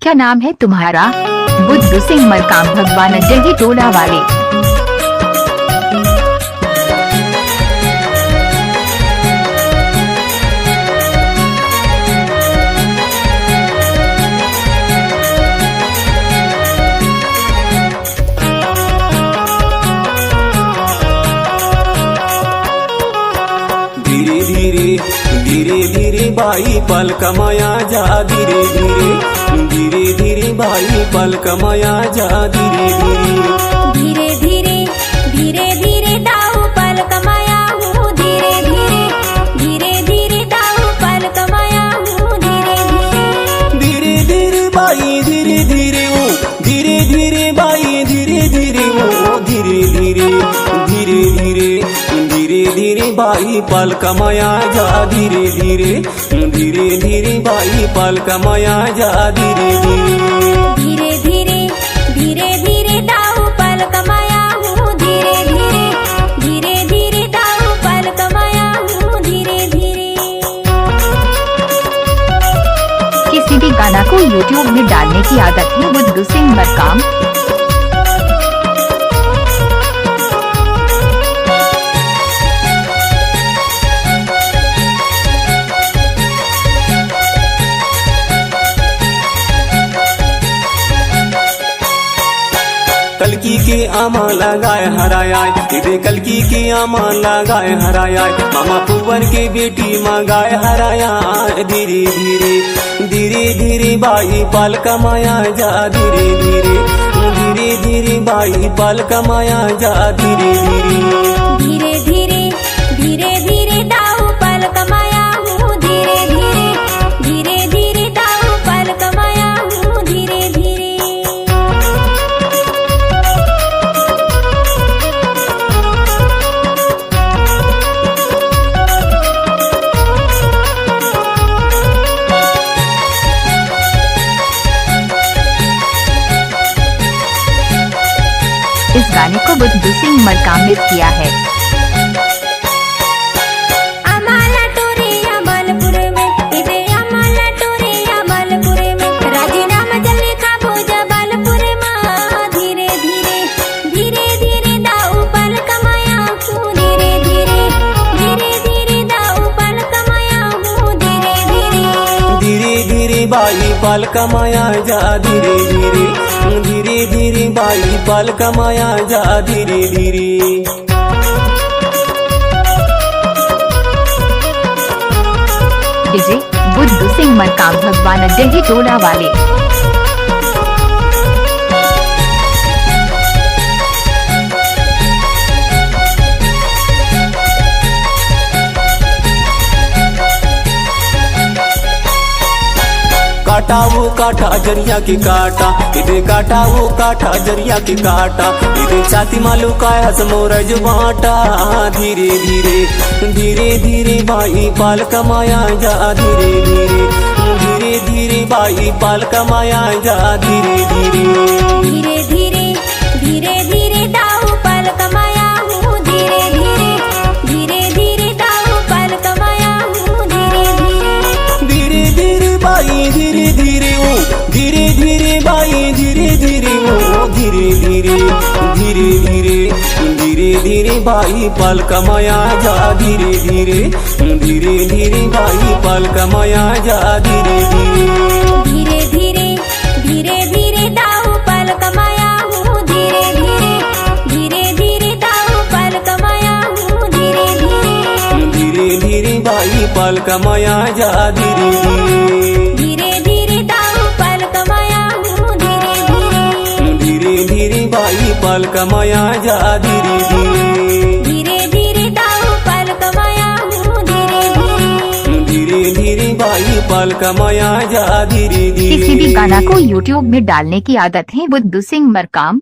क्या नाम है तुम्हारा? बुद्धू सिंह मरकाम, भगवान जगी टोला वाले। धीरे धीरे धीरे धीरे भाई पल कमाया जा, धीरे धीरे धीरे धीरे भाई पल कमाया जा, धीरे धीरे धीरे धीरे धीरे धीरे दाऊ पल कमाया हूँ, धीरे धीरे धीरे धीरे दाऊ पल कमाया हूँ, धीरे धीरे धीरे भाई धीरे धीरे वो, धीरे धीरे भाई धीरे धीरे वो, धीरे धीरे धीरे धीरे धीरे धीरे भाई पल कमाया जा, धीरे धीरे धीरे धीरे भाई पल कमाया जा, धीरे धीरे धीरे धीरे धीरे दाऊ पल कमाया हूँ, धीरे धीरे धीरे धीरे दाऊ पल कमाया हूँ, धीरे धीरे। किसी भी गाना को YouTube में डालने की आदत है बुद्धू सिंह मरकाम। कलकी के आमा लगाए हराया, इधे कलकी के आमा लगाए हराया, मामा पुवन के बेटी मंगाए हराया, धीरे धीरे धीरे धीरे भाई पल कमाया जा, धीरे धीरे धीरे धीरे भाई पल कमाया जा, धीरे धीरे धीरे धीरे धीरे धीरे दाऊ पल कमाया हूँ, धीरे धीरे धीरे धीरे दाऊ पल कमाया हूँ, धीरे धीरे। इस गाने को बुद्धू सिंह मरकाम ने किया है। अमाला टोरे अमलपुर में, इधे अमाला टोरे अमलपुर में, राजीनामा जल्दी खाबो जबलपुर में, धीरे धीरे धीरे धीरे दाऊ पल कमाया हूँ, धीरे धीरे धीरे धीरे दाऊ पल कमाया हूँ, धीरे धीरे धीरे धीरे भाई पल कमाया जा, धीरे धीरे धीरे धीरे भाई पल कमाया जा, धीरे धीरे डीजे बुद्धू सिंह मरकाम, भगवान जगी टोला वाले। काटा वो काटा जरिया की काटा, इधे काटा वो काटा जरिया की काटा, इधे छाती मालू का हसमोरज बाटा, धीरे धीरे धीरे धीरे भाई पाल कमाया जा, धीरे धीरे धीरे धीरे भाई पाल कमाया जा, धीरे धीरे धीरे धीरे धीरे दाऊ पल कमाया हूँ, धीरे धीरे धीरे धीरे दाऊ पल कमाया हूँ, धीरे धीरे धीरे भाई धीरे धीरे वो, धीरे धीरे भाई धीरे धीरे वो, धीरे धीरे धीरे धीरे धीरे धीरे भाई पल कमाया जा, धीरे धीरे धीरे धीरे भाई पल कमाया जा, धीरे धीरे धीरे धीरे धीरे दाऊ पल कमाया हूँ, धीरे धीरे धीरे धीरे दाऊ पल कमाया हूँ, धीरे धीरे धीरे भाई पल कमाया जा, धीरे धीरे धीरे दाऊ पल कमाया हूँ, धीरे धीरे भाई पल कमाया जा, धीरे धीरे धीरे दाऊ पल कमाया हूँ, धीरे धीरे भाई पल कमाया जा, धीरे किसी भी गाना को YouTube में डालने की आदत है बुद्धू सिंह मरकाम।